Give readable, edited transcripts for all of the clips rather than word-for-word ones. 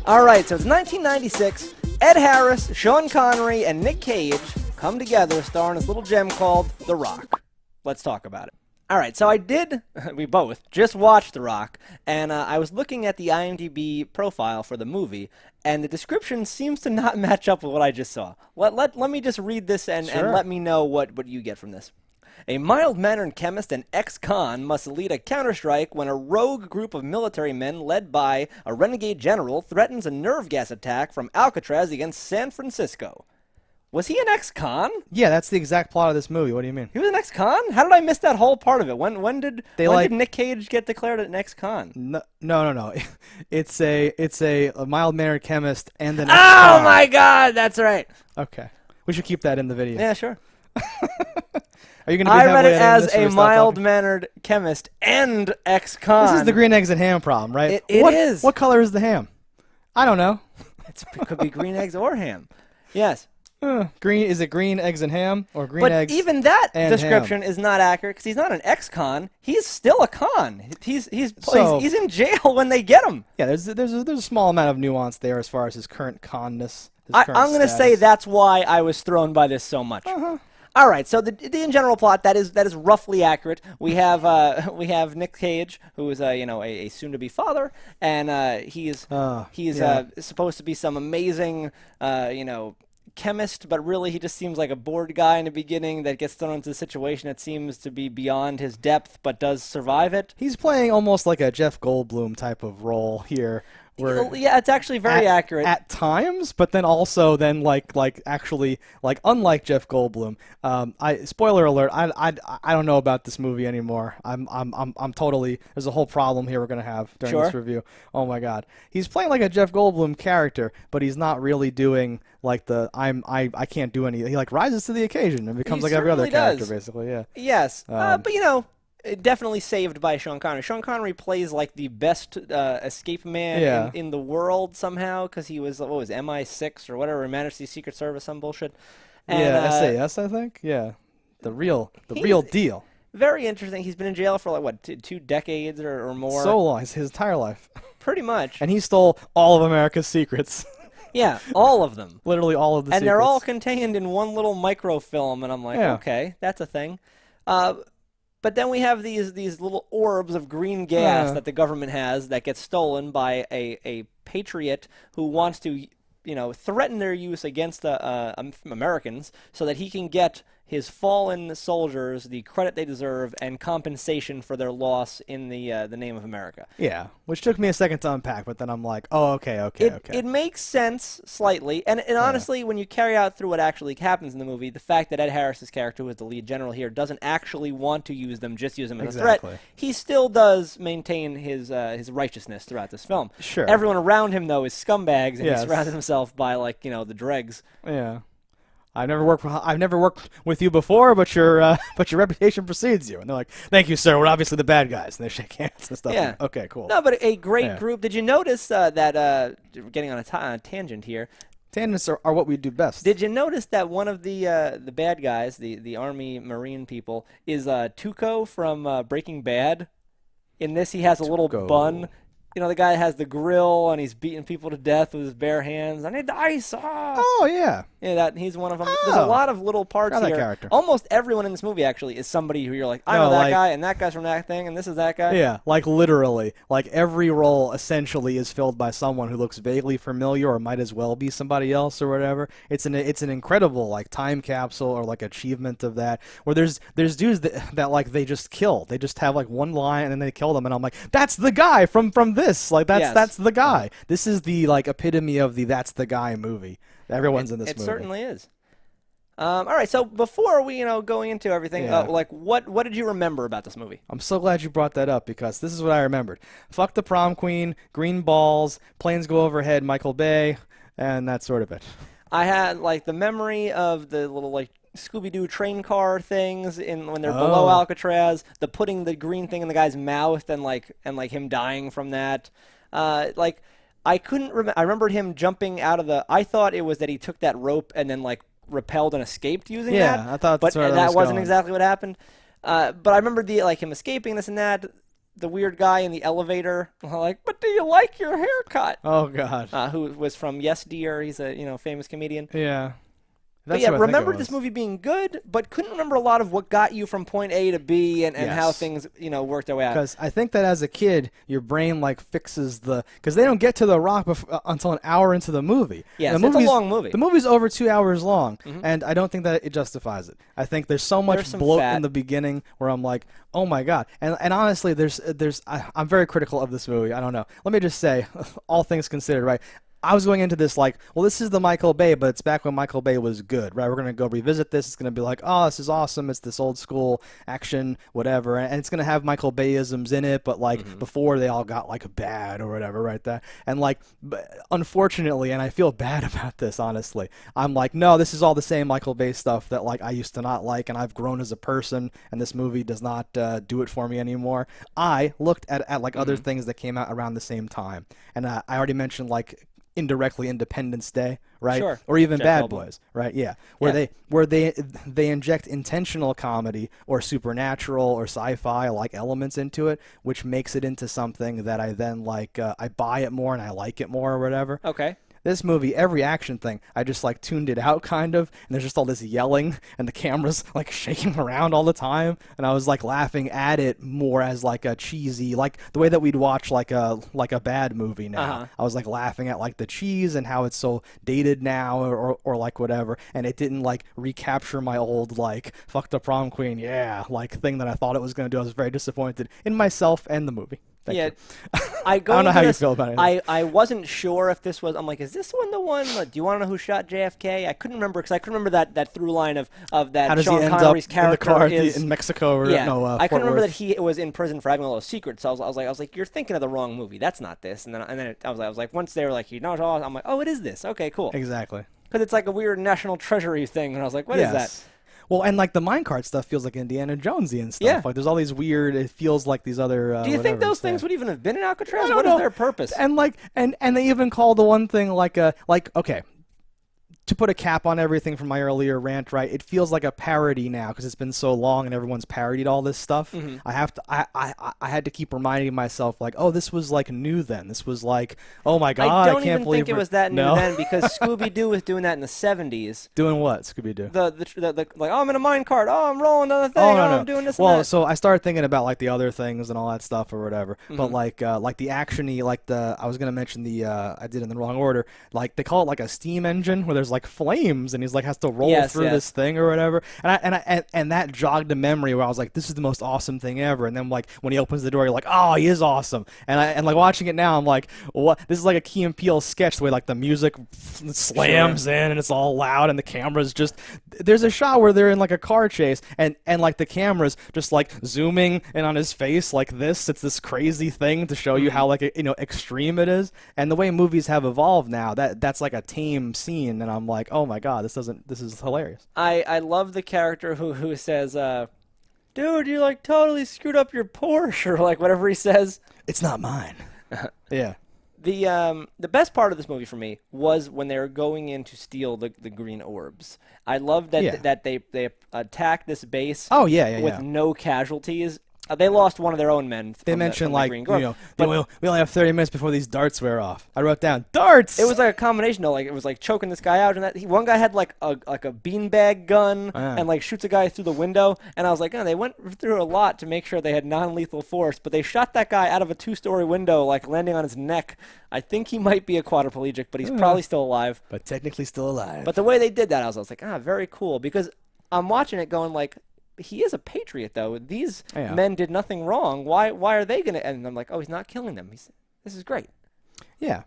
All right, so it's 1996. Ed Harris, Sean Connery, and Nick Cage come together starring this little gem called The Rock. Let's talk about it. All right, so we both just watched The Rock, and I was looking at the IMDb profile for the movie, and the description seems to not match up with what I just saw. Let me just read this and let me know what you get from this. A mild-mannered chemist and ex-con must lead a counterstrike when a rogue group of military men led by a renegade general threatens a nerve gas attack from Alcatraz against San Francisco. Was he an ex-con? Yeah, that's the exact plot of this movie. What do you mean? He was an ex-con? How did I miss that whole part of it? When did Nick Cage get declared an ex-con? No. It's a mild-mannered chemist and an ex-con. Oh my God, that's right. Okay, we should keep that in the video. Yeah, sure. Are you going to be I read it heavily editing as this, or a we stop talking? mild-mannered chemist and ex-con. This is the green eggs and ham problem, right? It is. What color is the ham? I don't know. It could be green eggs or ham. Yes. Green, is it green eggs and ham or green eggs? But even that and description ham? is not accurate because he's not an ex-con. He's still a con. He's in jail when they get him. Yeah, there's a small amount of nuance there as far as his current conness. I'm going to say that's why I was thrown by this so much. All right, so the in general plot that is roughly accurate. We have Nick Cage, who is a soon-to-be father, and he's supposed to be some amazing chemist, but really he just seems like a bored guy in the beginning that gets thrown into a situation that seems to be beyond his depth, but does survive it. He's playing almost like a Jeff Goldblum type of role here. Yeah, it's actually very accurate at times, but then also actually unlike Jeff Goldblum. Spoiler alert. I don't know about this movie anymore. I'm totally. There's a whole problem here we're gonna have during this review. Oh my God, he's playing like a Jeff Goldblum character, but he's not really doing like I can't do any. He rises to the occasion and becomes like every other character basically. Yeah. Yes, but definitely saved by Sean Connery. Sean Connery plays like the best escape man in the world somehow because he was MI6 or whatever, Majesty's Secret Service, some bullshit. And, SAS, I think. Yeah, the real deal. Very interesting. He's been in jail for 2 decades or more. So long, his entire life. Pretty much. And he stole all of America's secrets. Yeah, all of them. Literally all of the secrets. And they're all contained in one little microfilm, and I'm like, okay, that's a thing. But then we have these little orbs of green gas that the government has that get stolen by a patriot who wants to, threaten their use against Americans so that he can get his fallen soldiers the credit they deserve and compensation for their loss in the name of America. Yeah, which took me a second to unpack, but then I'm like, oh, okay. It makes sense slightly, and honestly, when you carry out through what actually happens in the movie, the fact that Ed Harris's character, who is the lead general here, doesn't actually want to use them, just use them as a threat, he still does maintain his righteousness throughout this film. Sure. Everyone around him, though, is scumbags, and he surrounds himself by, the dregs. Yeah. I've never worked with you before, but your reputation precedes you. And they're like, "Thank you, sir. We're obviously the bad guys." And they shake hands and stuff. Yeah. Okay, cool. No, but a great group. Did you notice that? We're getting on a tangent here. Tangents are what we do best. Did you notice that one of the bad guys, the Army Marine people, is Tuco from Breaking Bad? In this, he has a little bun. The guy has the grill, and he's beating people to death with his bare hands. I need the ice. Oh, yeah. Yeah, he's one of them. There's a lot of little parts here. Character. Almost everyone in this movie, actually, is somebody who you're like, I know that guy, and that guy's from that thing, and this is that guy. Yeah, literally. Every role, essentially, is filled by someone who looks vaguely familiar or might as well be somebody else or whatever. It's an incredible, time capsule or, achievement of that, where there's dudes that they just kill. They just have, one line, and then they kill them, and I'm like, that's the guy from this. That's the guy. This is the epitome of the that's the guy movie. Everyone's in this movie. It certainly is. All right, so before we going into everything, what did you remember about this movie? I'm so glad you brought that up because this is what I remembered. Fuck the prom queen, green balls, planes go overhead, Michael Bay, and that's sort of it. I had the memory of the little Scooby-Doo train car things when they're below Alcatraz, the putting the green thing in the guy's mouth and him dying from that. I couldn't remember. I remembered him jumping out of the. I thought it was that he took that rope and then repelled and escaped using that. I thought but that's where that wasn't going. Exactly what happened. But I remembered him escaping this and that. the weird guy in the elevator, like, but do you like your haircut? Oh God. Who was from Yes Dear. He's a famous comedian. Yeah. But That's yeah, who I think it remembered was. this movie being good, but couldn't remember a lot of what got you from point A to B and how Yes. things, worked their way out. Because I think that as a kid, your brain like fixes because they don't get to the rock until an hour into the movie. Yes, the it's a long movie. The movie's over 2 hours long, and I don't think that it justifies it. I think there's so much There's some bloat fat. in the beginning where I'm like, oh my God. And honestly, I'm very critical of this movie. I don't know. Let me just say, all things considered, right? I was going into this like, well, this is the Michael Bay, but it's back when Michael Bay was good, right? We're going to go revisit this. It's going to be like, oh, this is awesome. It's this old school action, whatever. And it's going to have Michael Bayisms in it, but like before they all got like bad or whatever, right? That. And like, unfortunately, and I feel bad about this, honestly, I'm like, no, this is all the same Michael Bay stuff that like I used to not like, and I've grown as a person, and this movie does not do it for me anymore. I looked at like other things that came out around the same time. And I already mentioned like, indirectly Independence Day, right? Sure. Or even Jeff Bad Goldblum. Boys, right? Yeah. Where they inject intentional comedy or supernatural or sci-fi like elements into it, which makes it into something that I then like I buy it more and I like it more or whatever. Okay. This movie, every action thing, I just like tuned it out kind of, and there's just all this yelling, and the camera's like shaking around all the time, and I was like laughing at it more as like a cheesy, like the way that we'd watch like a bad movie now. Uh-huh. I was like laughing at like the cheese and how it's so dated now or like whatever, and it didn't like recapture my old like fuck the prom queen, yeah, like thing that I thought it was gonna do. I was very disappointed in myself and the movie. Thank you. I don't know how you feel about it. I wasn't sure if this was. I'm like, is this one the one? Like, do you want to know who shot JFK? I couldn't remember because I couldn't remember that through line of that How does Sean he end Connery's up in the character car is in Mexico or yeah. no? I Fort couldn't remember Worth. that he was in prison for having a little secret. So I was like, you're thinking of the wrong movie. That's not this. And then I was like, once they were like, I'm like, oh, it is this. Okay, cool. Exactly. Because it's like a weird national treasury thing, and I was like, what is that? Well, and like the minecart stuff feels like Indiana Jonesy and stuff. Yeah. Like there's all these weird. It feels like these other. Do you think those things would even have been in Alcatraz? I don't What is know. their purpose? And like, and they even call the one thing like okay. To put a cap on everything from my earlier rant, right? It feels like a parody now because it's been so long and everyone's parodied all this stuff. Mm-hmm. I had to keep reminding myself like, oh, this was like new then. This was like, oh my God, I don't can't even believe think it we're- was that new No? then because Scooby-Doo was doing that in the 70s. Doing what, Scooby Doo? The like, oh, I'm in a minecart. Oh, I'm rolling down the thing. Oh, no, no. I'm doing this Well, and that. so I started thinking about like the other things and all that stuff or whatever. But Mm-hmm. like the actiony, like I was gonna mention I did in the wrong order. Like they call it like a steam engine where there's like flames and he's like has to roll Yes, through yes. this thing or whatever. And that jogged a memory where I was like, this is the most awesome thing ever. And then like when he opens the door, you're like, oh, he is awesome. And like watching it now, I'm like, what? This is like a Key and Peele sketch the way like the music slams in and it's all loud and the camera's just. There's a shot where they're in like a car chase and like the camera's just like zooming in on his face like this. It's this crazy thing to show you how like extreme it is. And the way movies have evolved now, that's like a tame scene. And I'm like, oh my God, this is hilarious. I love the character who says, dude, you like totally screwed up your Porsche or like whatever he says. It's not mine. Yeah. The best part of this movie for me was when they were going in to steal the green orbs. I love that that they attacked this base Oh yeah, with no casualties. They lost one of their own men. They from mentioned from like Green Grove. we only have 30 minutes before these darts wear off. I wrote down darts. It was like a combination though. Like it was like choking this guy out, and one guy had like a beanbag gun and like shoots a guy through the window. And I was like, oh, they went through a lot to make sure they had non-lethal force, but they shot that guy out of a 2-story window, like landing on his neck. I think he might be a quadriplegic, but he's probably still alive. but technically still alive. But the way they did that, I was like, very cool. Because I'm watching it going like, he is a patriot, though. These men did nothing wrong. Why are they going to... And I'm like, oh, he's not killing them. This is great. Yeah.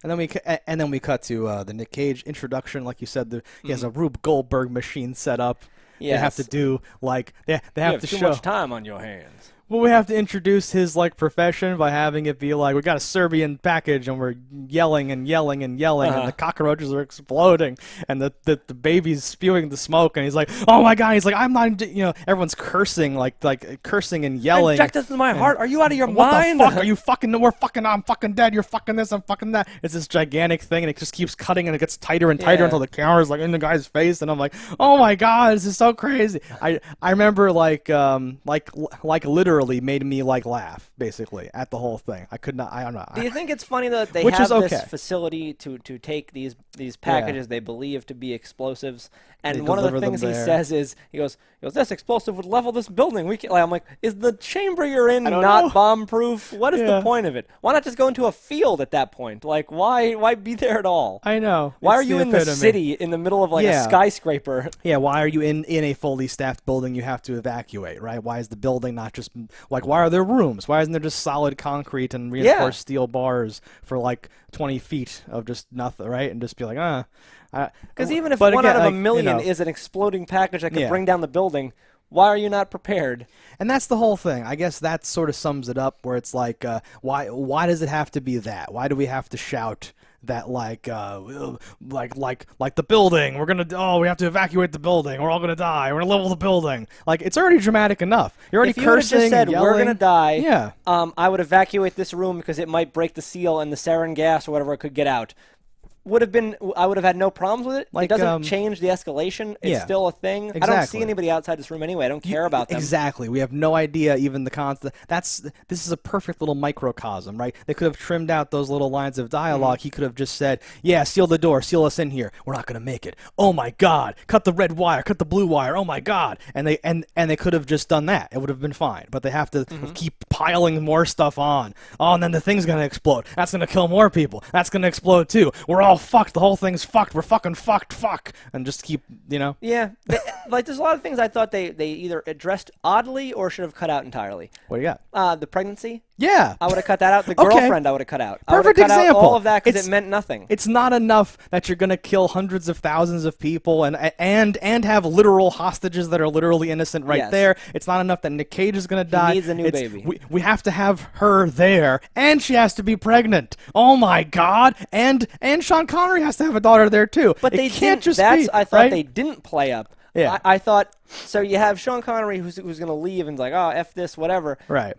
And then we cut to the Nick Cage introduction. Like you said, he has a Rube Goldberg machine set up. Yes. They have to do, like... they have to too show... much time on your hands. Well, we have to introduce his like profession by having it be like we got a Serbian package and we're yelling and yelling and yelling and the cockroaches are exploding and the baby's spewing the smoke and he's like, oh my God, he's like, I'm not, everyone's cursing like cursing and yelling. Inject this in my heart. Are you out of your What mind? the fuck? Are you fucking? I'm fucking dead. You're fucking this. I'm fucking that. It's this gigantic thing and it just keeps cutting and it gets tighter and tighter until the camera's like in the guy's face and I'm like, oh my God, this is so crazy. I remember like literally. literally made me like laugh basically at the whole thing. I could not. I don't know. Do you think it's funny that they Which have is okay. this facility to take these packages they believe to be explosives, They and one of the deliver them things he there. says is he goes this explosive would level this building. We can, like, I'm like, is the chamber you're in don't not know. bomb proof? What is the Yeah. point of it? Why not just go into a field at that point? Like, why be there at all? I know. Why It's are you the in the epitome. city in the middle of like a Yeah. skyscraper? Yeah, why are you in a fully staffed building you have to evacuate, right? Why is the building not just, like, why are there rooms? Why isn't there just solid concrete and reinforced steel bars for, like, 20 feet of just nothing, right? And just be like, Because even if but one again, out of a like, million you know, is an exploding package that could Yeah. bring down the building, why are you not prepared? And that's the whole thing. I guess that sort of sums it up where it's like, why does it have to be that? Why do we have to shout that like the building, we have to evacuate the building, we're all gonna die, we're gonna level the building. Like, it's already dramatic enough. You're already If you would have cursing just said, and we're yelling. going to die, Yeah. I would evacuate this room because it might break the seal and the sarin gas or whatever could get out. I would have had no problems with it. Like, it doesn't change the escalation. It's yeah. still a thing. I don't Exactly. see anybody outside this room anyway. I don't care about them. Exactly. We have no idea even the concept. This is a perfect little microcosm, right? They could have trimmed out those little lines of dialogue. Mm-hmm. He could have just said, "Yeah, seal the door, seal us in here. We're not gonna make it. Oh my God! Cut the red wire, cut the blue wire. Oh my God!" And they could have just done that. It would have been fine. But they have to Mm-hmm. keep piling more stuff on. Oh, and then the thing's gonna explode. That's gonna kill more people. That's gonna explode too. We're all fucked. The whole thing's fucked. We're fucking fucked. Fuck. And just keep, Yeah. Like, there's a lot of things I thought they either addressed oddly or should have cut out entirely. What do you got? The pregnancy. Yeah. I would have cut that out. The Okay. girlfriend I would have cut out. I would have Perfect cut out example. all of that because It's- it meant nothing. It's not enough that you're gonna kill hundreds of thousands of people and have literal hostages that are literally innocent right Yes. there. It's not enough that Nick Cage is gonna die. needs a new baby. We have to have her there, and she has to be pregnant. Oh my God! And Sean Connery has to have a daughter there too. But it they can't didn't. just That's be. I thought right? they didn't play up. Yeah. I thought so. You have Sean Connery who's going to leave and like, oh, f this, whatever. Right.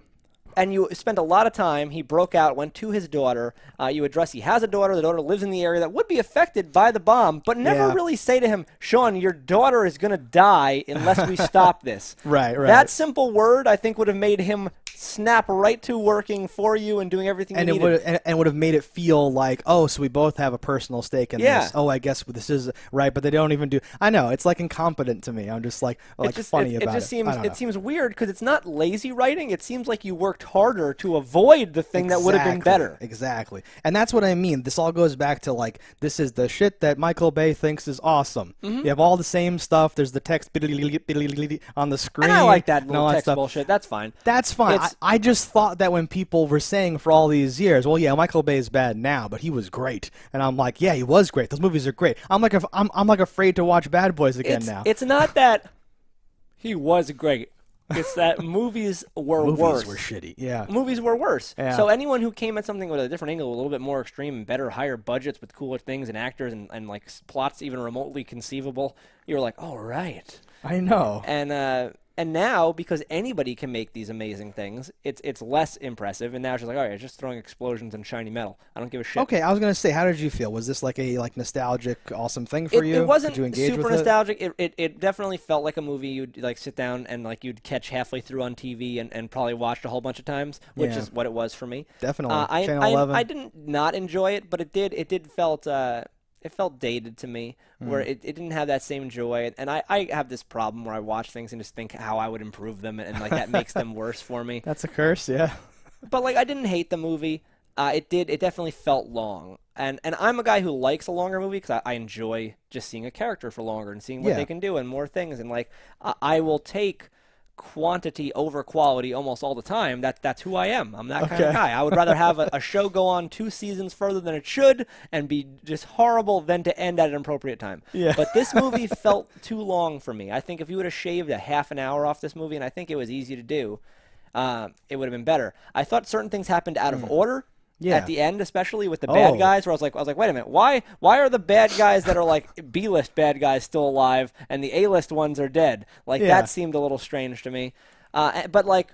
And you spent a lot of time. He broke out, went to his daughter. You address he has a daughter. The daughter lives in the area that would be affected by the bomb, but never Yeah. really say to him, Sean, your daughter is going to die unless we stop this. Right. That simple word, I think, would have made him snap right to working for you and doing everything And you it needed. would and would have made it feel like, oh, so we both have a personal stake in Yeah. this. Oh, I guess this is right, but they don't even do. I know it's like incompetent to me. I'm just like funny about it. It just seems I don't know. seems weird because it's not lazy writing. It seems like you worked harder to avoid the thing that would have been better. Exactly. And that's what I mean. This all goes back to like, this is the shit that Michael Bay thinks is awesome. You have all the same stuff. There's the text on the screen. And I like that and all little that text stuff. bullshit. That's fine. That's fine. It's- I just thought that when people were saying for all these years, well, yeah, Michael Bay is bad now, but he was great. And I'm like, yeah, he was great. Those movies are great. I'm like afraid to watch Bad Boys again now. It's not that he was great. It's that movies were Movies worse. were shitty. Yeah. Movies were worse. Yeah. So anyone who came at something with a different angle, a little bit more extreme and better, higher budgets with cooler things and actors and like plots even remotely conceivable, you were like, oh, right. I know. And now, because anybody can make these amazing things, it's less impressive. And now it's just like, all right, it's just throwing explosions and shiny metal. I don't give a shit. Okay, I was gonna say, how did you feel? Was this like a nostalgic, awesome thing for you? It wasn't Did you engage super with nostalgic. It definitely felt like a movie you'd like sit down and like you'd catch halfway through on TV and probably watched a whole bunch of times, which Yeah. is what it was for me. Definitely. I, Channel I, 11. I didn't not enjoy it, but it did felt it felt dated to me, where it didn't have that same joy. And I have this problem where I watch things and just think how I would improve them, and like that makes them worse for me. That's a curse, yeah. But like I didn't hate the movie. It definitely felt long. And I'm a guy who likes a longer movie because I enjoy just seeing a character for longer and seeing what Yeah. they can do and more things. And like I will take quantity over quality almost all the time. That's who I am. I'm that kind of Okay. guy. I would rather have a show go on 2 seasons further than it should and be just horrible than to end at an appropriate time. Yeah. But this movie felt too long for me. I think if you would have shaved a half an hour off this movie, and I think it was easy to do, it would have been better. I thought certain things happened out of order. Yeah. At the end, especially with the bad Oh. guys, where I was like, wait a minute, why are the bad guys that are like B-list bad guys still alive and the A-list ones are dead? Like Yeah. that seemed a little strange to me. But like,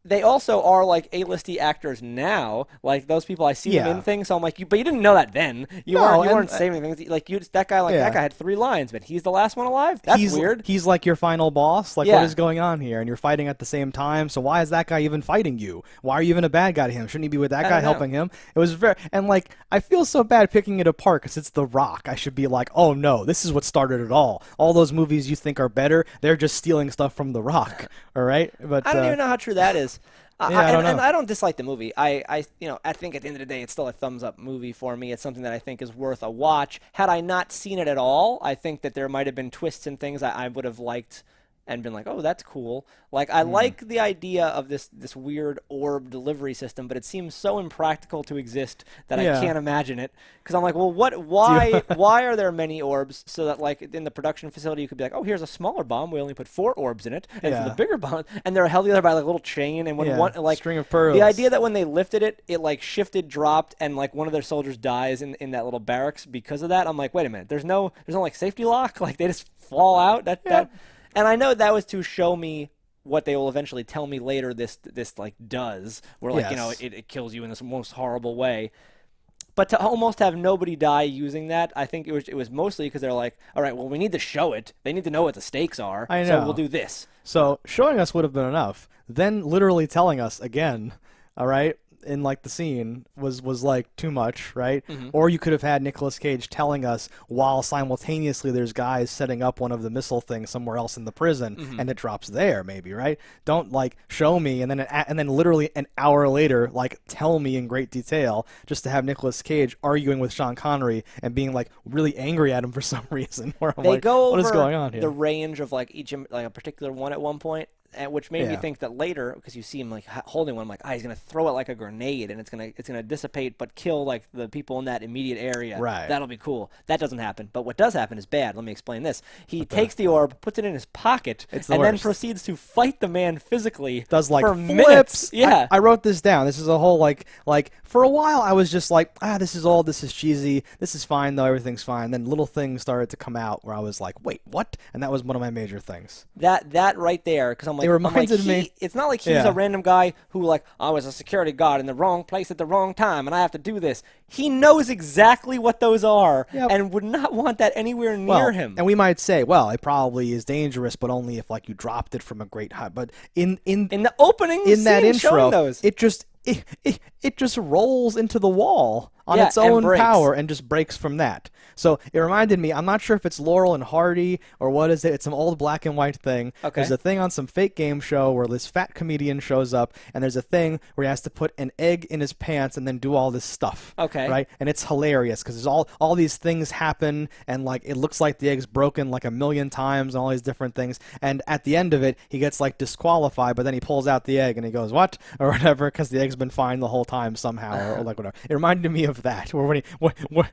they also are like A-listy actors now. Like those people, I see them in things. So I'm like, but you didn't know that then. You weren't saving things. Like that guy had 3 lines, but he's the last one alive. That's weird. He's like your final boss. Like what is going on here? And you're fighting at the same time. So why is that guy even fighting you? Why are you even a bad guy to him? Shouldn't he be with that guy helping him? It was and like I feel so bad picking it apart because it's The Rock. I should be like, oh no, this is what started it all. All those movies you think are better, they're just stealing stuff from The Rock. All right, but I don't even know how true that is. I don't know. And I don't dislike the movie. I think at the end of the day, it's still a thumbs up movie for me. It's something that I think is worth a watch. Had I not seen it at all, I think that there might have been twists and things I would have liked and been like, oh, that's cool. Like, I like the idea of this weird orb delivery system, but it seems so impractical to exist that I can't imagine it. Because I'm like, well, why are there many orbs so that, like, in the production facility, you could be like, oh, here's a smaller bomb. We only put 4 orbs in it. And for the bigger bomb, and they're held together by, like, a little chain. And when one, like, string of pearls. The idea that when they lifted it, it, like, shifted, dropped, and, like, one of their soldiers dies in that little barracks because of that. I'm like, wait a minute. There's no like, safety lock? Like, they just fall out? And I know that was to show me what they will eventually tell me later this like does, where like it kills you in this most horrible way. But to almost have nobody die using that, I think it was mostly because they're like, all right, well, we need to show it. They need to know what the stakes are. I know. So we'll do this. So showing us would have been enough. Then literally telling us again, all right, in like the scene was like too much, right? Or you could have had Nicolas Cage telling us while simultaneously there's guys setting up one of the missile things somewhere else in the prison and it drops there, maybe, right? Don't like show me and then literally an hour later like tell me in great detail just to have Nicolas Cage arguing with Sean Connery and being like really angry at him for some reason. Where I'm they like, go what over is going on here? The range of like each like a particular one at one point. Which made me think that later, because you see him like holding one, I'm like, he's gonna throw it like a grenade, and it's gonna dissipate, but kill like the people in that immediate area. Right. That'll be cool. That doesn't happen. But what does happen is bad. Let me explain this. He takes the orb, puts it in his pocket, and then proceeds to fight the man physically. Does like for flips. Minutes. Yeah. I wrote this down. This is a whole like for a while I was just like, this is cheesy. This is fine though. Everything's fine. Then little things started to come out where I was like, wait, what? And that was one of my major things. That right there, because I'm like, it reminded me. It's not like he's a random guy who like, I was a security guard in the wrong place at the wrong time, and I have to do this. He knows exactly what those are, and would not want that anywhere near him. And we might say, well, it probably is dangerous, but only if like you dropped it from a great height. But in the opening in that intro, those. it just rolls into the wall on its own power and just breaks from that. So it reminded me, I'm not sure if it's Laurel and Hardy or what is it. It's some old black and white thing. Okay. There's a thing on some fake game show where this fat comedian shows up, and there's a thing where he has to put an egg in his pants and then do all this stuff. Okay. Right? And it's hilarious because there's all these things happen, and like it looks like the egg's broken like a million times and all these different things. And at the end of it, he gets like disqualified, but then he pulls out the egg and he goes, what? Or whatever, because the egg's been fine the whole time somehow, or like whatever. It reminded me of that, where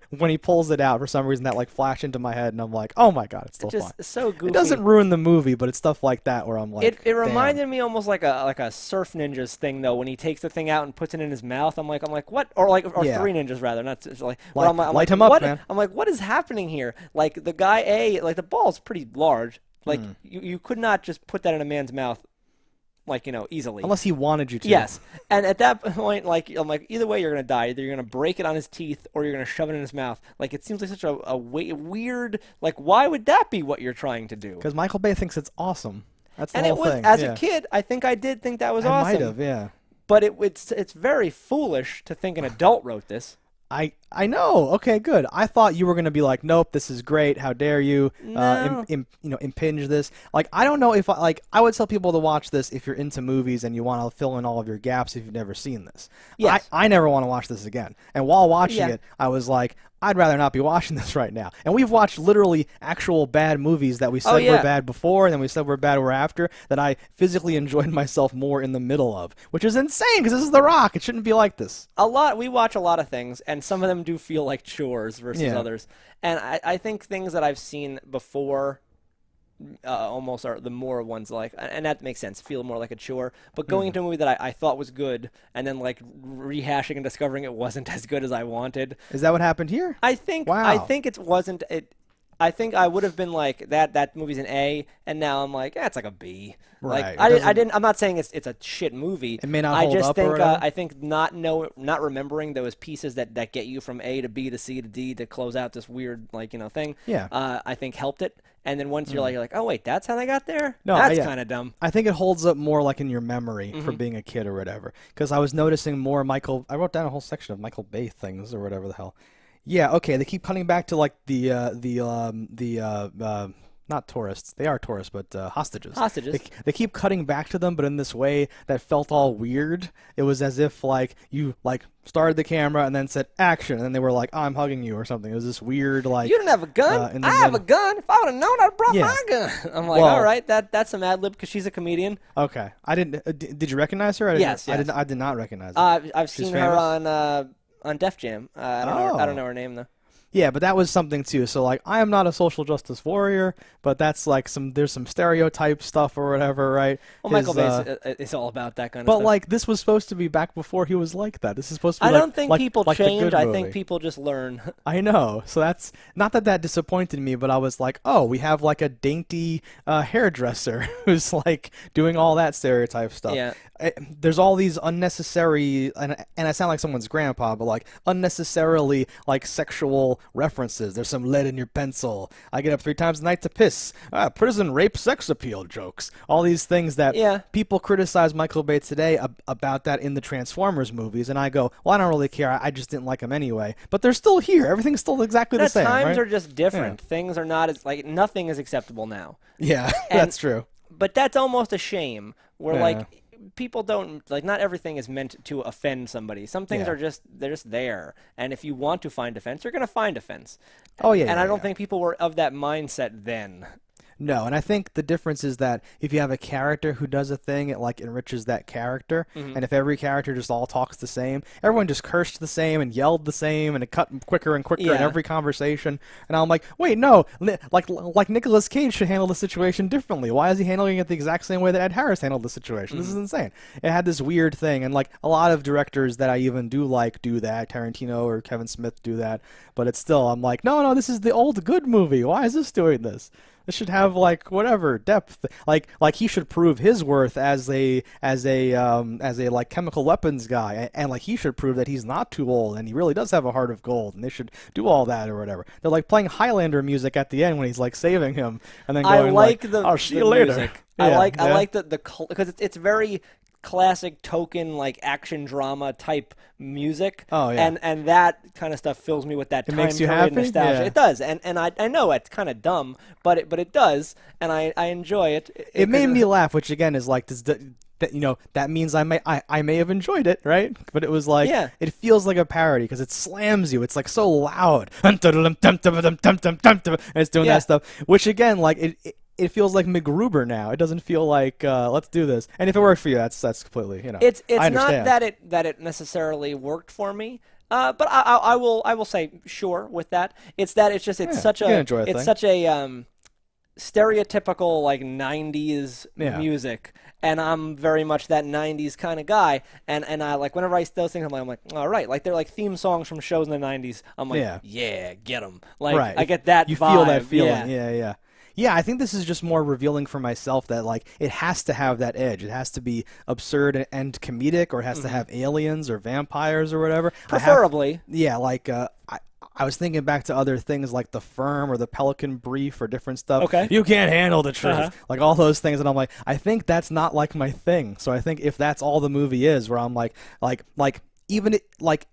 when he pulls it out, for some reason that like flashed into my head, and I'm like, oh my god, it's still fine. So goofy. It doesn't ruin the movie, but it's stuff like that where I'm like, it reminded me almost like a Surf Ninjas thing though, when he takes the thing out and puts it in his mouth. I'm like what? Or Three Ninjas rather, not like. Light him up, man. I'm like, what is happening here? Like the guy like the ball's pretty large. Like you could not just put that in a man's mouth. Like, easily. Unless he wanted you to. Yes. And at that point, like, I'm like, either way you're going to die. Either you're going to break it on his teeth or you're going to shove it in his mouth. Like, it seems like such a weird, like, why would that be what you're trying to do? Because Michael Bay thinks it's awesome. That's the whole thing. And as a kid, I think I did think that was awesome. I might have, yeah. But it's very foolish to think an adult wrote this. I know. Okay, good. I thought you were going to be like, nope, this is great. How dare you impinge this? Like, I don't know if I would tell people to watch this if you're into movies and you want to fill in all of your gaps if you've never seen this. Yes. I never want to watch this again. And while watching it, I was like, I'd rather not be watching this right now. And we've watched literally actual bad movies that we said were bad before and then we said were bad after that I physically enjoyed myself more in the middle of, which is insane because this is The Rock. It shouldn't be like this. We watch a lot of things, and some of them do feel like chores versus others. And I think things that I've seen before almost are the more ones like, and that makes sense, feel more like a chore. But going into a movie that I thought was good, and then like rehashing and discovering it wasn't as good as I wanted. Is that what happened here? I think. Wow. I think it wasn't. I think I would have been like that movie's an A, and now I'm like, it's like a B. Right. Like I didn't. I'm not saying it's a shit movie. It may not I hold just up or think whatever. I think not remembering those pieces that get you from A to B to C to D to close out this weird thing. Yeah. I think helped it. And then once you're like, oh wait, that's how they got there. No, That's yeah. kind of dumb. I think it holds up more like in your memory for being a kid or whatever. Because I was noticing more Michael. I wrote down a whole section of Michael Bay things or whatever the hell. Yeah, okay. They keep cutting back to like the not tourists. They are tourists, but hostages. Hostages. They keep cutting back to them, but in this way that felt all weird. It was as if like you like started the camera and then said action, and then they were like, I'm hugging you or something. It was this weird like. You didn't have a gun. I have a gun. If I would have known, I'd have brought Yeah. my gun. I'm like, Well- all right, that's some ad lib because she's a comedian. Okay, I didn't. Did you recognize her? I didn't- Yes, I yes. did. I did not recognize her. I've She's seen her famous? on Def Jam. I don't know her name though. Yeah, but that was something too. So like, I am not a social justice warrior, but that's like there's some stereotype stuff or whatever, right? Well, Michael His, Bay is all about that kind of But stuff. like, this was supposed to be back before he was like that. This is supposed to be. I like, don't think like, people like the change. good I movie. think people just learn. I know. So that's not that disappointed me, but I was like, oh, we have like a dainty hairdresser who's like doing all that stereotype stuff. Yeah. There's all these unnecessary, and I sound like someone's grandpa, but like unnecessarily like sexual references. There's some lead in your pencil. I get up 3 times a night to piss. Prison rape, sex appeal jokes. All these things that Yeah. people criticize Michael Bay today about that in the Transformers movies, and I go, well, I don't really care. I just didn't like them anyway. But they're still here. Everything's still exactly the same. Times right? are just different. Things are not as like nothing is acceptable now. Yeah, And- that's true. But that's almost a shame. Where Yeah. like people don't like not everything is meant to offend somebody. Some things Yeah. are just there. And if you want to find offense, you're gonna find offense. Oh yeah. And yeah, I don't yeah. think people were of that mindset then. No, and I think the difference is that if you have a character who does a thing, it like enriches that character. And if every character just all talks the same, everyone just cursed the same and yelled the same, and it cut quicker and quicker in Yeah. every conversation. And I'm like, wait, no, like Nicolas Cage should handle the situation differently. Why is he handling it the exact same way that Ed Harris handled the situation? This is insane. It had this weird thing, and like a lot of directors that I even do like do that. Tarantino or Kevin Smith do that, but it's still, I'm like, no, this is the old good movie. Why is this doing this? This should have like whatever depth, like he should prove his worth as a like chemical weapons guy, and like he should prove that he's not too old and he really does have a heart of gold, and they should do all that or whatever. They're like playing Highlander music at the end when he's like saving him, and then I going like like, the "I'll see the you later." music. Yeah, I yeah. like the because it's very classic token like action drama type music. Oh, yeah. And that kind of stuff fills me with that time makes you period happy? nostalgia. Yeah. It does. And I know it's kind of dumb, but it does, and I enjoy it. It made me laugh, which again is like this. That that means I may have enjoyed it, right? But it was like Yeah. it feels like a parody because it slams you. It's like so loud, and it's doing Yeah. that stuff. Which again, like it feels like MacGruber now. It doesn't feel like let's do this. And if it works for you, that's completely It's I not understand. that it necessarily worked for me. But I will say sure with that. It's that it's just Yeah, you can enjoy a thing. such a stereotypical like 90s Yeah. music, and I'm very much that 90s kind of guy, and I like whenever I see those things I'm like all right, like they're like theme songs from shows in the 90s. I'm like yeah get them, like Right. I get that You vibe. feel that feeling. Yeah. Yeah, I think this is just more revealing for myself that like it has to have that edge. It has to be absurd and comedic, or it has to have aliens or vampires or whatever. Preferably. Yeah, like I was thinking back to other things like The Firm or The Pelican Brief or different stuff. Okay. You can't handle the truth. Uh-huh. Like all those things, and I'm like, I think that's not like my thing. So I think if that's all the movie is, where I'm like even it, like.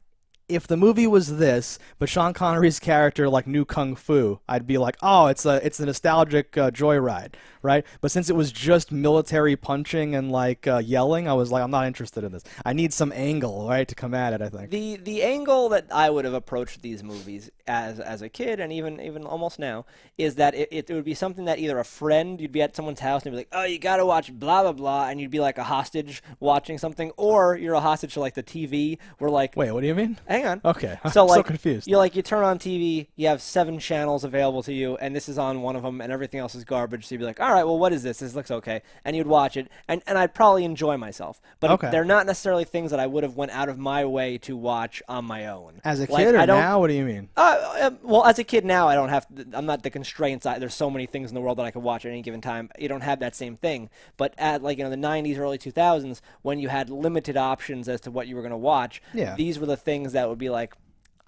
If the movie was this, but Sean Connery's character like knew kung fu, I'd be like, oh, it's a nostalgic joyride, right? But since it was just military punching and like yelling, I was like, I'm not interested in this. I need some angle, right, to come at it. I think. The angle that I would have approached these movies as a kid, and even almost now, is that it would be something that either a friend, you'd be at someone's house and they'd be like, oh, you gotta watch blah blah blah, and you'd be like a hostage watching something, or you're a hostage to like the TV, where like Wait, what do you mean? hang hang on. Okay, I'm So, so like, confused. you turn on TV, you have 7 channels available to you, and this is on one of them, and everything else is garbage. So you'd be like, all right, well, what is this? This looks okay, and you'd watch it, and I'd probably enjoy myself. But Okay. they're not necessarily things that I would have went out of my way to watch on my own. As a Like, kid or I don't, now? What do you mean? well, as a kid now, I don't have. I'm not the constraints. There's so many things in the world that I could watch at any given time. You don't have that same thing. But at the '90s, early 2000s, when you had limited options as to what you were going to watch, Yeah. these were the things that would be like,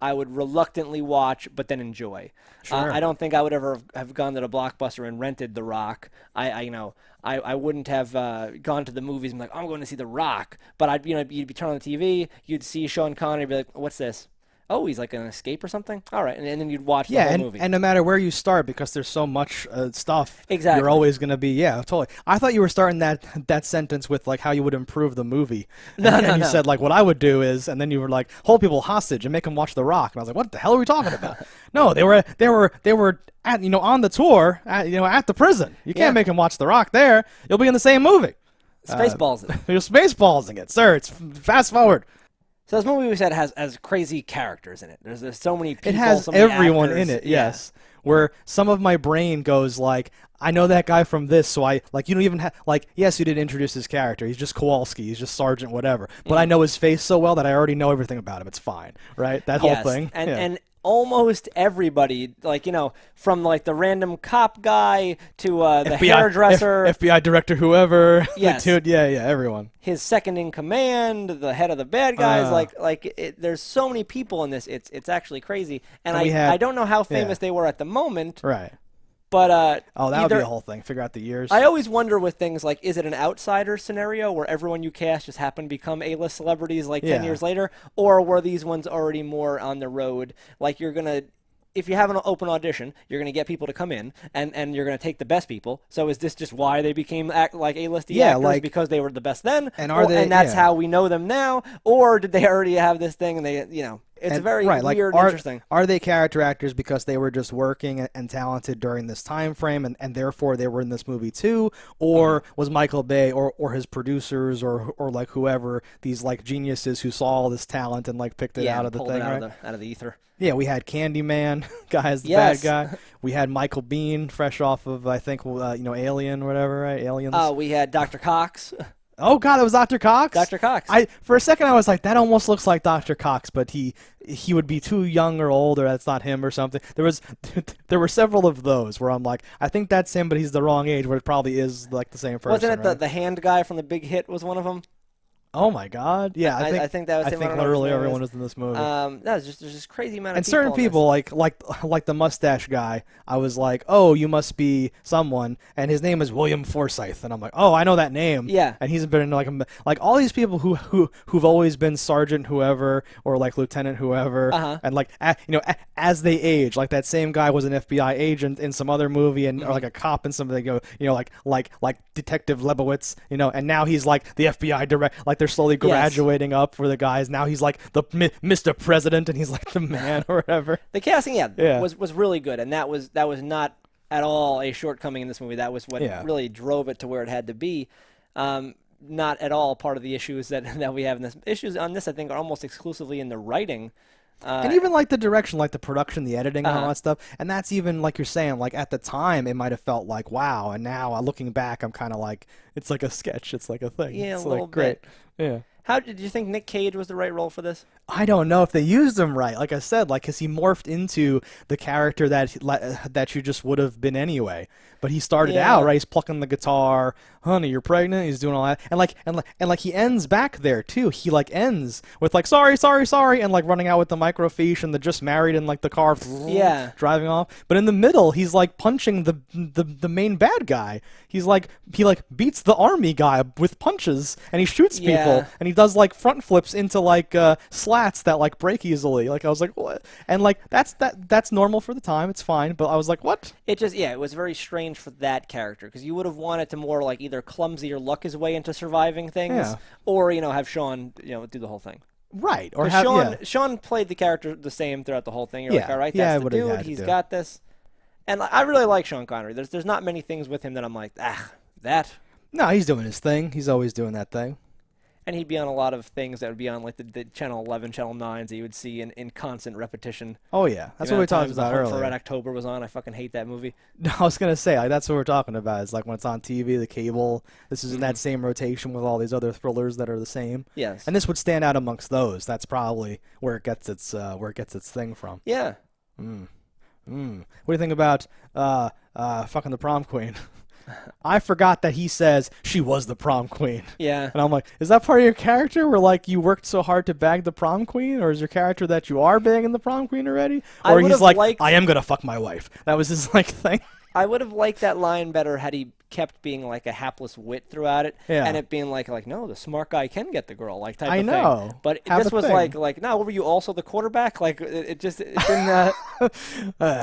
I would reluctantly watch, but then enjoy. Sure. I don't think I would ever have gone to the Blockbuster and rented The Rock. I wouldn't have gone to the movies and be like, I'm going to see The Rock. But you'd be turning on the TV, you'd see Sean Connery, be like, what's this? Oh, he's like an escape or something? All right, and then you'd watch the whole movie. And no matter where you start, because there's so much stuff, Exactly. you're always going to be, totally. I thought you were starting that sentence with, like, how you would improve the movie. And you said, like, what I would do is, and then you were like, hold people hostage and make them watch The Rock. And I was like, what the hell are we talking about? No, they were at, on the tour, at the prison. You can't make them watch The Rock there. You'll be in the same movie. Spaceballs it. You're spaceballsing it, sir. It's fast forward. So this movie we said has crazy characters in it. There's so many people. It has so many everyone actors. in it, Yeah. yes. Where some of my brain goes like, I know that guy from this, so you don't even have, like, yes, you didn't introduce his character. He's just Kowalski. He's just Sergeant whatever. But I know his face so well that I already know everything about him. It's fine, right? That whole Yes, thing. and almost everybody, from like the random cop guy to the hairdresser, FBI director, whoever. Yes. Everyone. his second in command, the head of the bad guys. There's so many people in this. It's actually crazy. And I don't know how famous they were at the moment. Right. But that would be a whole thing. Figure out the years. I always wonder with things like, is it an outsider scenario where everyone you cast just happened to become A-list celebrities 10 years later, or were these ones already more on the road? Like if you have an open audition, you're gonna get people to come in, and you're gonna take the best people. So is this just why they became A-list actors because they were the best then, and and that's how we know them now, or did they already have this thing and they It's very weird, interesting. Are they character actors because they were just working and talented during this time frame, and therefore they were in this movie too? Or was Michael Bay or his producers or like whoever, these like geniuses who saw all this talent and like picked it out of the thing, out right? Out of the ether. Yeah, we had Candyman, guys, the bad guy. We had Michael Biehn, fresh off of I think Alien or whatever, right? Aliens. We had Dr. Cox. Oh God, it was Dr. Cox. Dr. Cox. For a second I was like, that almost looks like Dr. Cox, but he would be too young or old, or that's not him or something. There were several of those where I'm like, I think that's him, but he's the wrong age. Where it probably is like the same person. Wasn't it right? the hand guy from The Big Hit was one of them? Oh my God! Yeah, I think that was him. I think literally everyone was in this movie. There's just crazy amount of and people. certain people, like the mustache guy, I was like, oh, you must be someone, and his name is William Forsythe, and I'm like, oh, I know that name. Yeah. And he's been in like all these people who've always been sergeant whoever or like lieutenant whoever, and as they age, like that same guy was an FBI agent in some other movie, and or like a cop in something. They go, like Detective Lebowitz, and now he's like the FBI director, like. They're slowly graduating up for the guys. Now he's like the Mr. President, and he's like the man or whatever. The casting, was really good, and that was not at all a shortcoming in this movie. That was what really drove it to where it had to be. Not at all part of the issues that we have in this. Issues on this, I think, are almost exclusively in the writing. And even like the direction, like the production, the editing, and all that stuff. And that's even like you're saying, like at the time, it might have felt like wow, and now looking back, I'm kind of like it's like a sketch, it's like a thing. Yeah, it's a little great. bit. Yeah. How did you think Nick Cage was the right role for this? I don't know if they used him right. Like I said, because he morphed into the character that you just would have been anyway. But he started out right. He's plucking the guitar. Honey, you're pregnant. He's doing all that, and like he ends back there too. He like ends with like sorry, and like running out with the microfiche and the just married in like the car. Driving off. But in the middle, he's like punching the main bad guy. He beats the army guy with punches, and he shoots people, and he does like front flips into like slats that like break easily. Like I was like, what? And like that's normal for the time. It's fine. But I was like, what? It just it was very strange for that character because you would have wanted to more like either clumsy or luck his way into surviving things, or have Sean do the whole thing. Right. Or Sean played the character the same throughout the whole thing. You're like, all right, yeah, that's the dude. He's got this. And I really like Sean Connery. There's not many things with him that I'm like, that. No, he's doing his thing. He's always doing that thing. And he'd be on a lot of things that would be on like the Channel 11, Channel 9s that you would see in constant repetition. Oh yeah, that's The what we amount of talked times The about Hunt for earlier. Red October was on. I fucking hate that movie. No, I was gonna say like, that's what we're talking about. Is like when it's on TV, the cable. This is in that same rotation with all these other thrillers that are the same. Yes. And this would stand out amongst those. That's probably where it gets its thing from. Yeah. What do you think about fucking the prom queen? I forgot that he says she was the prom queen. Yeah. And I'm like, is that part of your character where like you worked so hard to bag the prom queen, or is your character that you are bagging the prom queen already? I Or would've he's like, liked- I am gonna fuck my wife. That was his like thing. I would have liked that line better had he kept being like a hapless wit throughout it, Yeah. and it being like no, the smart guy can get the girl, like type I of know. thing. But Have this a was thing. like no, were you also the quarterback? Like it didn't.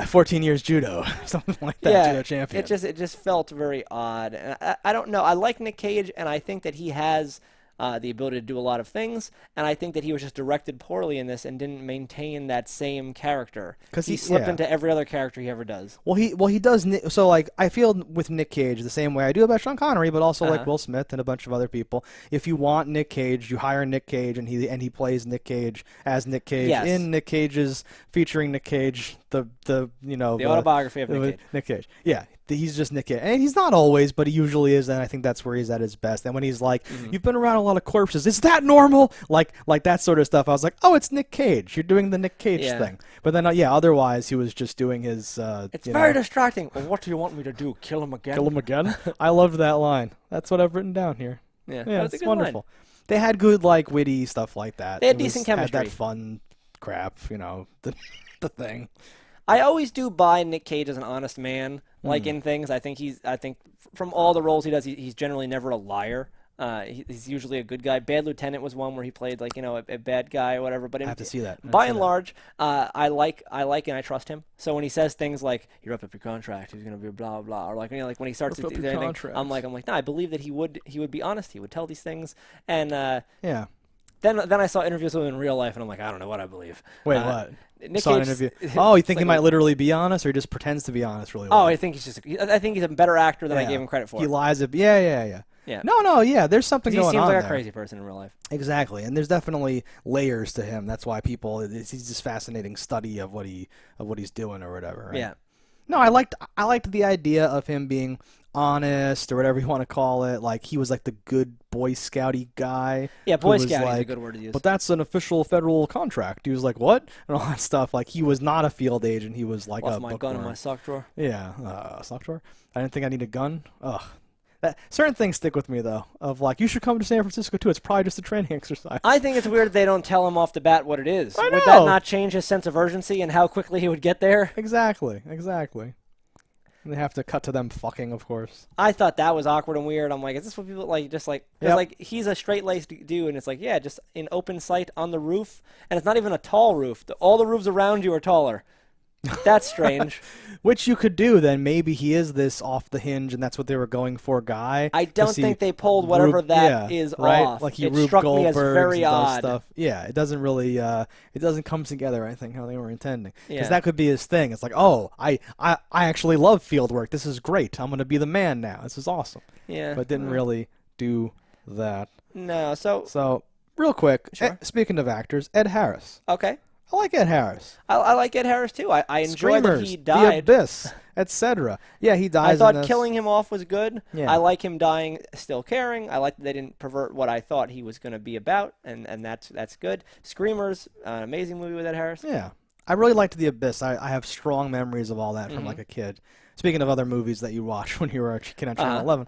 14 years judo, something like that. Yeah, Judo champion. it just felt very odd. And I don't know. I like Nick Cage, and I think that he has the ability to do a lot of things, and I think that he was just directed poorly in this and didn't maintain that same character. 'Cause he he- slipped yeah. into every other character he ever does. Well, he does. So like, I feel with Nick Cage the same way I do about Sean Connery, but also like Uh-huh. Will Smith and a bunch of other people. If you want Nick Cage, you hire Nick Cage, and he plays Nick Cage as Nick Cage Yes. in Nick Cage's featuring Nick Cage, the Autobiography of Nick Cage. Nick Cage. Yeah, he's just Nick Cage, and he's not always, but he usually is, and I think that's where he's at his best. And when he's like, "You've been around a lot of corpses, is that normal?" Like that sort of stuff. I was like, "Oh, it's Nick Cage. You're doing the Nick Cage Yeah. thing." But then, otherwise, he was just doing his. It's very distracting. Well, what do you want me to do? Kill him again? Kill him again. I loved that line. That's what I've written down here. Yeah, Yeah, that was a it's good line. wonderful. They had good, like, witty stuff like that. They had It decent Had chemistry. that fun crap, the thing. I always do buy Nick Cage as an honest man, like in things. I think from all the roles he does, he's generally never a liar. He's usually a good guy. Bad Lieutenant was one where he played like a bad guy or whatever. But I have to see that. By and large, I like and I trust him. So when he says things like "You're up your contract," he's gonna be blah blah, or like like when he starts to Rip up do your anything, contract. I'm like no, I believe that he would be honest. He would tell these things, and Yeah. then I saw interviews with him in real life, and I'm like I don't know what I believe. Wait, what? Nick Saw an Cage- interview. it's Oh, you think like he might literally be honest, or he just pretends to be honest really Oh, well? I think I think he's a better actor than I Yeah. gave him credit for. He lies. Yeah. Yeah. No, yeah. There's something He going seems on like a there. crazy person in real life. Exactly, and there's definitely layers to him. That's why he's this fascinating study of what he's doing or whatever. Right? Yeah. No, I liked the idea of him being honest or whatever you want to call it. Like he was like the good Boy Scouty guy. Yeah, who Boy was Scout is a like, good word to use. But that's an official federal contract. He was like, what? And all that stuff. Like he was not a field agent. He was like Left a my bookworm. gun in my sock drawer. Yeah, sock drawer. I didn't think I need a gun. Ugh. Certain things stick with me though. Of like, you should come to San Francisco too. It's probably just a training exercise. I think it's weird that they don't tell him off the bat what it is. I Would that know. not change his sense of urgency and how quickly he would get there? Exactly. And they have to cut to them fucking, of course. I thought that was awkward and weird. I'm like, is this what people like? Just like, cause Yep. like he's a straight-laced dude, and it's like, yeah, just in open sight on the roof, and it's not even a tall roof. All the roofs around you are taller. That's strange. Which you could do then. Maybe he is this off the hinge, and that's what they were going for, guy. I don't 'cause he think they pulled whatever that yeah, is right? off. Like he It Rube struck me as Goldbergs very and does odd. stuff. Yeah, it doesn't really. It doesn't come together. I think how they were intending. Because Yeah. that could be his thing. It's like, oh, I actually love field work. This is great. I'm gonna be the man now. This is awesome. Yeah. But didn't really do that. No. So Real quick, Sure. speaking of actors, Ed Harris. okay. I like Ed Harris. I like Ed Harris too. I enjoy that Screamers, he The died. Abyss, etc. Yeah, he dies. I thought in this. killing him off was good. Yeah. I like him dying still caring. I like that they didn't pervert what I thought he was going to be about, and that's good. Screamers, an amazing movie with Ed Harris. Yeah, I really liked The Abyss. I have strong memories of all that from like a kid. Speaking of other movies that you watched when you were a kid on Channel 11,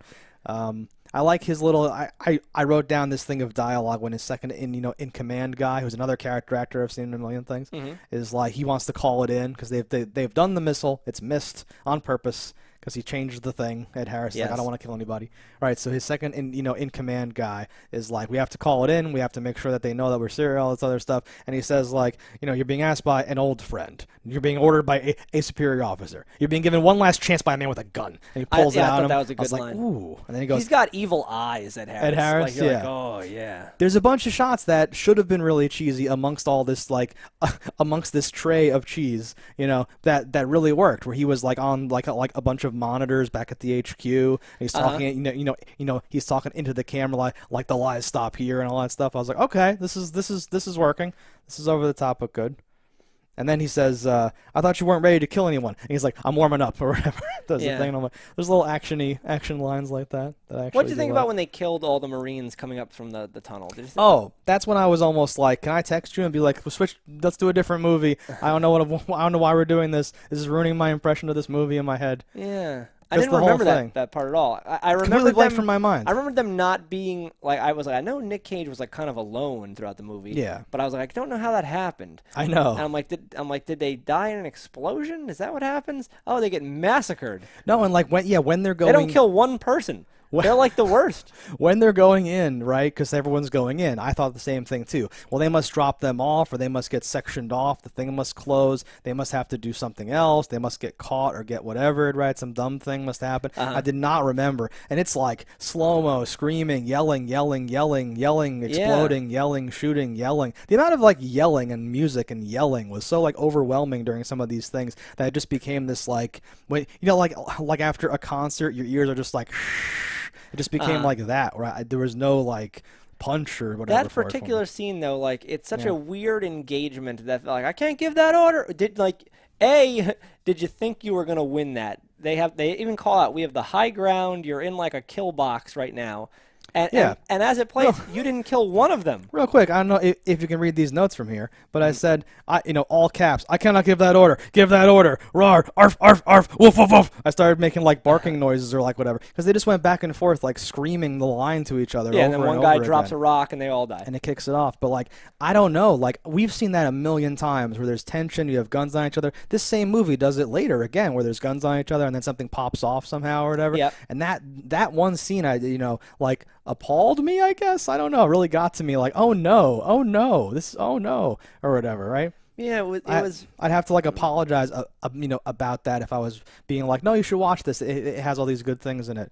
I like his little. I wrote down this thing of dialogue when his second in command guy, who's another character actor I've seen in a million things, is like he wants to call it in because they've done the missile. It's missed on purpose because he changed the thing. Ed Harris is like, I Yes. don't want to kill anybody. Right. So his second in command guy is like, we have to call it in. We have to make sure that they know that we're serial. All this other stuff. And he says like, you're being asked by an old friend. You're being ordered by a superior officer. You're being given one last chance by a man with a gun. And he pulls it I out. thought at him. that was a I was good like, line. ooh. And then he goes, He's got evil eyes, Ed Harris. Ed Harris, Like, you're like, yeah. oh yeah. there's a bunch of shots that should have been really cheesy amongst all this amongst this tray of cheese, that really worked. Where he was like on like a bunch of of monitors back at the HQ. And he's talking, he's talking into the camera like the lies stop here and all that stuff. I was like, okay, this is working. This is over the top but good. And then he says, I thought you weren't ready to kill anyone. And he's like, I'm warming up or whatever. Does the thing. And I'm like, there's little action lines like that I actually What did you think about like. when they killed all the Marines coming up from the tunnel? Did you think Oh, that's when I was almost like, can I text you and be like, let's do a different movie. I don't know I don't know why we're doing this. This is ruining my impression of this movie in my head. Yeah. I That's didn't the whole remember thing. that part at all. I remember Completely blank them from my mind. I remember them not being like I know Nick Cage was like kind of alone throughout the movie. Yeah. But I was like, I don't know how that happened. I know. And I'm like, did they die in an explosion? Is that what happens? Oh, they get massacred. No, and like when they're They going, don't kill one person. They're like the worst. when they're going in, right? Because everyone's going in. I thought the same thing too. Well, they must drop them off, or they must get sectioned off. The thing must close. They must have to do something else. They must get caught or get whatever, right? Some dumb thing must happen. I did not remember. And it's like slow-mo, screaming, yelling, exploding, yelling, shooting, yelling. The amount of like yelling and music and yelling was so like overwhelming during some of these things that it just became this like, like after a concert, your ears are just like, it just became like that, right? There was no like punch or whatever. That particular scene, though, like it's such a weird engagement that like I can't give that order. Did you think you were gonna win that? They even call out, we have the high ground. You're in like a kill box right now. And as it plays, you didn't kill one of them. Real quick, I don't know if you can read these notes from here, but I said, all caps, I cannot give that order. Give that order. Rawr, arf, arf, arf, woof, woof, woof. I started making like barking noises or like whatever, because they just went back and forth like screaming the line to each other. Yeah, over and then one and guy over drops again. a rock and they all die. And it kicks it off. But like, I don't know. Like, we've seen that a million times where there's tension, you have guns on each other. This same movie does it later again, where there's guns on each other and then something pops off somehow or whatever. Yep. And that one scene, like appalled me, I guess. I don't know. It really got to me. Like, oh no, or whatever, right? Yeah, it was. I'd have to like apologize, about that if I was being like, no, you should watch this. It has all these good things in it.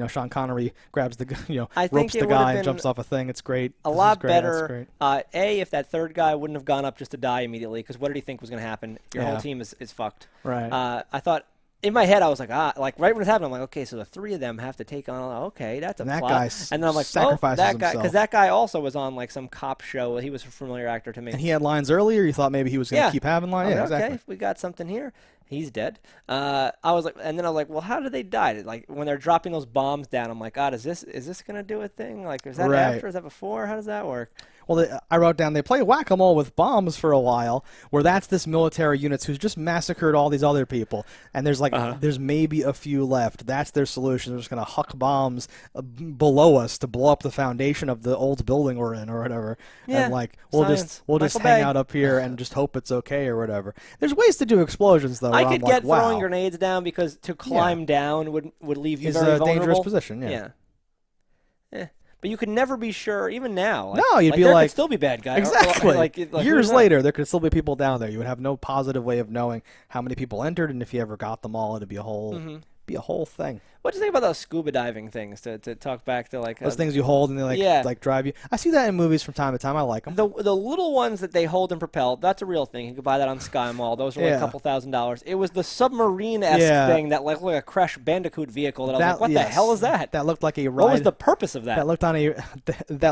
Sean Connery grabs the, I think ropes it the would have guy and been jumps off a thing. It's great. A This is lot great. That's better. great. If that third guy wouldn't have gone up just to die immediately, because what did he think was going to happen? Your whole team is fucked. Right. I thought. In my head, I was like, like right when it happened, I'm like, okay, so the three of them have to take on. Okay, that's a And that plot. guy And then I'm like, sacrifices that guy, himself. because that guy also was on like some cop show. He was a familiar actor to me. And he had lines earlier. You thought maybe he was going to keep having lines. I'm Yeah, like, exactly. okay, we got something here. He's dead. I was like, and then I was like, well, how did they die? Like when they're dropping those bombs down, I'm like, God, is this gonna do a thing? Like, is that Right. after? Is that before? How does that work? Well, I wrote down they play whack-a-mole with bombs for a while, where that's this military unit who's just massacred all these other people, and there's like there's maybe a few left. That's their solution. They're just gonna huck bombs below us to blow up the foundation of the old building we're in or whatever. Yeah, and like we'll just Michael hang Bay. out up here and just hope it's okay or whatever. There's ways to do explosions though. I where could I'm get like, throwing wow, grenades down because to climb down would leave you is very a vulnerable. dangerous position. Yeah. But you could never be sure, even now. No, you'd be there like- could still be bad guys. Exactly. Like, Years who's later, there could still be people down there. You would have no positive way of knowing how many people entered, and if you ever got them all, it'd be a whole thing. What do you think about those scuba diving things? To talk back to like Those things you hold and they like drive you. I see that in movies from time to time. I like them. the little ones that they hold and propel. That's a real thing. You can buy that on Sky Mall. Those are like a couple $1,000s. It was the submarine-esque thing that like a Crash Bandicoot vehicle. That I was like, what the hell is that? That looked like a ride. What was the purpose of that? That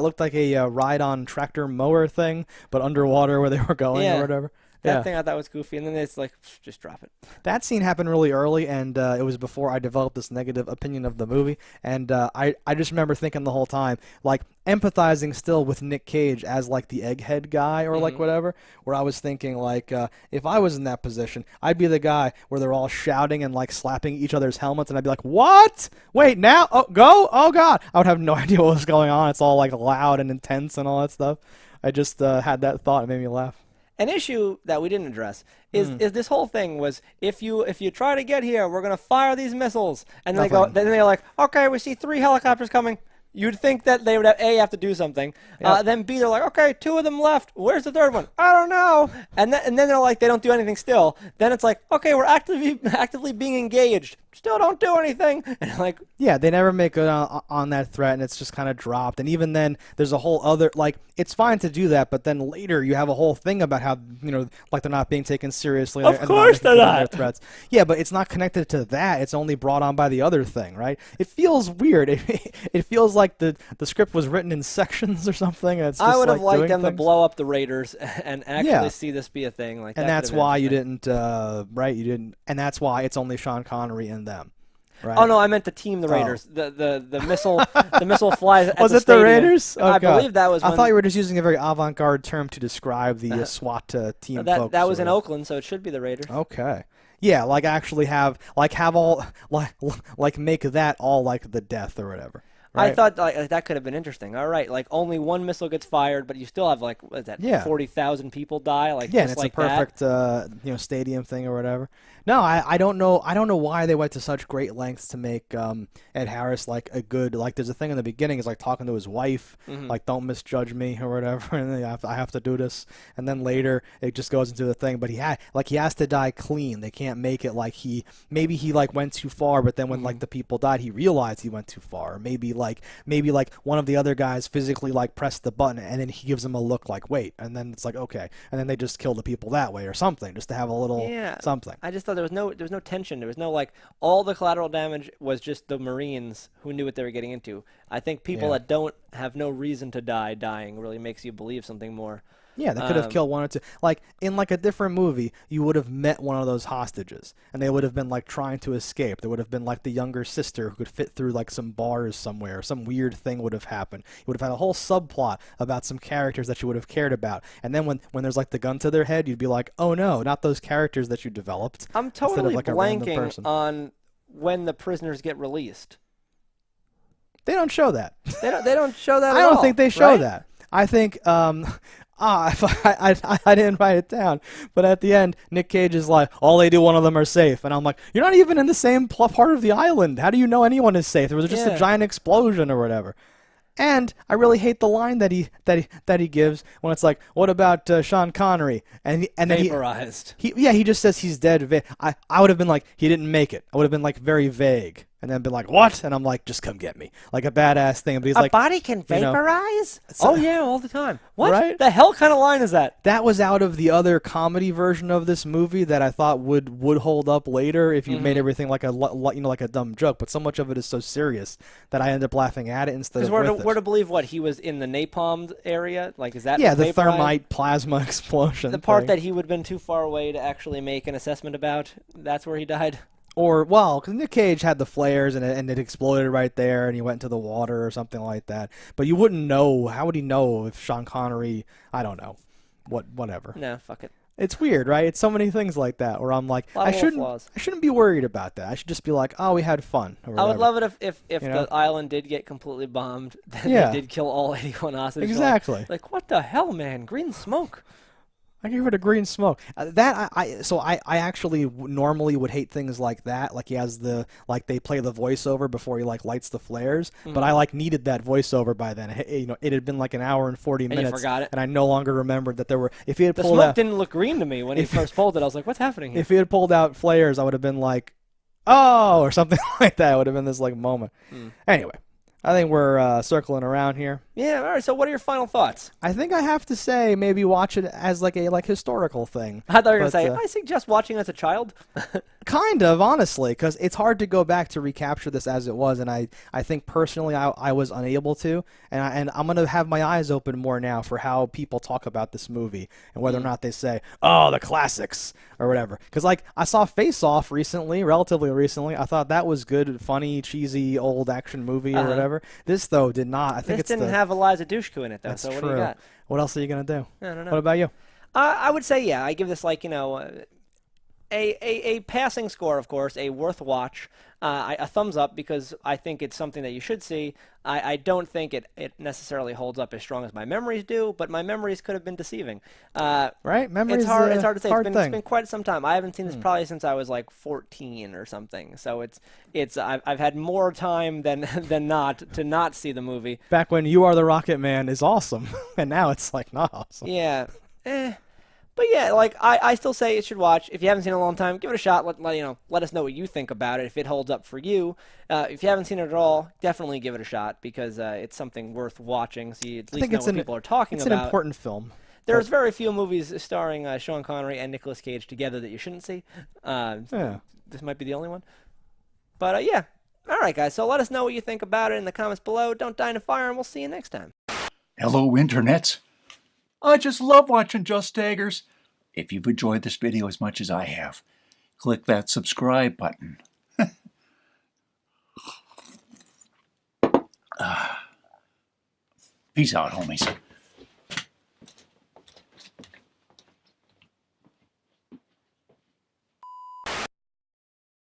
looked like a ride-on tractor mower thing, but underwater where they were going or whatever. That thing I thought was goofy, and then it's like, just drop it. That scene happened really early, and it was before I developed this negative opinion of the movie. And I just remember thinking the whole time, like, empathizing still with Nick Cage as, like, the egghead guy or, like, whatever, where I was thinking, like, if I was in that position, I'd be the guy where they're all shouting and, like, slapping each other's helmets, and I'd be like, what? Wait, now? Oh, go? Oh, God. I would have no idea what was going on. It's all, like, loud and intense and all that stuff. I just had that thought. It made me laugh. An issue that we didn't address is this whole thing was if you try to get here, we're gonna fire these missiles, and then they're like, okay, we see 3 helicopters coming. You'd think that they would have to do something. Then B, they're like, okay, 2 of them left. Where's the third one? I don't know. And then they're like, they don't do anything still. Then it's like, okay, we're actively being engaged. still don't do anything. And like, yeah, they never make good on that threat, and it's just kind of dropped. And even then, there's a whole other, like, it's fine to do that, but then later you have a whole thing about how, like they're not being taken seriously. Of course they're not. Threats. Yeah, but it's not connected to that. It's only brought on by the other thing, right? It feels weird. It feels like the script was written in sections or something. And it's just I would have like liked them to things. blow up the Raiders and actually see this be a thing. Like, and that's why you didn't, right? You didn't, and that's why it's only Sean Connery and them. Right. Oh no, I meant the team, the Raiders. The missile, the missile flies. At Was the it stadium. the Raiders? Oh, I God. believe that was. I thought you were just using a very avant-garde term to describe the SWAT team. Folks that was in Oakland, so it should be the Raiders. Okay. Yeah, like actually have all like make that all like the death or whatever. Right? I thought like that could have been interesting. All right, like only one missile gets fired, but you still have like what is that? Yeah. 40,000 people die. Like yeah, just and it's like a perfect stadium thing or whatever. No, I don't know. I don't know why they went to such great lengths to make Ed Harris like a good, like there's a thing in the beginning is like talking to his wife, like don't misjudge me or whatever, and I have to do this, and then later it just goes into the thing. But he has to die clean. They can't make it like maybe he like went too far, but then when like the people died, he realized he went too far. Or maybe like one of the other guys physically like pressed the button, and then he gives him a look like wait, and then it's like okay, and then they just kill the people that way or something, just to have a little something. I just thought there was no tension. There was no like all the collateral damage was just the Marines who knew what they were getting into. I think people that don't have no reason to dying really makes you believe something more. Yeah, they could have killed one or two. Like in like a different movie, you would have met one of those hostages, and they would have been like trying to escape. There would have been like the younger sister who could fit through like some bars somewhere. Some weird thing would have happened. You would have had a whole subplot about some characters that you would have cared about. And then when there's like the gun to their head, you'd be like, oh no, not those characters that you developed. I'm totally like blanking on when the prisoners get released. They don't show that. They don't show that. I don't think they show right? that. I think I didn't write it down, but at the end, Nick Cage is like, all they do, one of them are safe, and I'm like, you're not even in the same part of the island. How do you know anyone is safe? There was just a giant explosion or whatever. And I really hate the line that he gives when it's like, "What about Sean Connery?" And then vaporized. He just says he's dead. I would have been like, he didn't make it. I would have been like very vague, and then been like, "What?" And I'm like, "Just come get me," like a badass thing. But he's like, a body can vaporize? So, oh yeah, all the time. What right? the hell kind of line is that? That was out of the other comedy version of this movie that I thought would hold up later if you made everything like like a dumb joke. But so much of it is so serious that I end up laughing at it instead of with it. We're to believe what he was in the napalmed area. Like is that the vaporized? thermite plasma explosion. The part that he would have been too far away to actually make an assessment about. That's where he died. Or, well, because Nick Cage had the flares and it exploded right there and he went into the water or something like that. But you wouldn't know. How would he know if Sean Connery, I don't know. Whatever. No, fuck it. It's weird, right? It's so many things like that where I'm like, I shouldn't be worried about that. I should just be like, oh, we had fun. Or I would love it if the island did get completely bombed, then they did kill all 81 hostages. Exactly. Like, what the hell, man? Green smoke. I give it a green smoke. I actually normally would hate things like that. Like he has they play the voiceover before he like lights the flares. But I needed that voiceover by then. It had been like an hour and 40 minutes. And you forgot it. And I no longer remembered that there were. If he had the pulled smoke out, didn't look green to me when he first pulled it. I was like, what's happening here? If he had pulled out flares, I would have been like, oh, or something like that. It would have been this like moment. Anyway. I think we're circling around here. Yeah, all right, so what are your final thoughts? I think I have to say maybe watch it as like a historical thing. I thought you were going to say, I suggest watching as a child. Kind of, honestly, because it's hard to go back to recapture this as it was, and I think personally I was unable to, and I'm going to have my eyes open more now for how people talk about this movie, and whether or not they say, oh, the classics, or whatever. Because, like, I saw Face Off relatively recently. I thought that was good, funny, cheesy, old action movie or whatever. This, though, did not. I think this didn't have Eliza Dushku in it, though, so what do you got? What else are you going to do? I don't know. What about you? I would say, I give this, like, a passing score, of course, a worth watch, a thumbs up because I think it's something that you should see. I don't think it necessarily holds up as strong as my memories do, but my memories could have been deceiving. Right? Memories it's hard to say. It's thing. been quite some time. I haven't seen this probably since I was like 14 or something. So I've had more time than not to not see the movie. Back when You Are the Rocket Man is awesome, and now it's like not awesome. Yeah. But yeah, like I still say it should watch. If you haven't seen it in a long time, give it a shot. Let us know what you think about it. If it holds up for you, if you haven't seen it at all, definitely give it a shot because it's something worth watching. So you at least know what people are talking it's about. It's an important film. There's very few movies starring Sean Connery and Nicolas Cage together that you shouldn't see. Yeah. This might be the only one. But yeah. All right, guys. So let us know what you think about it in the comments below. Don't die in a fire, and we'll see you next time. Hello, internets. I just love watching JustDaggers. If you've enjoyed this video as much as I have, click that subscribe button. Peace out, homies.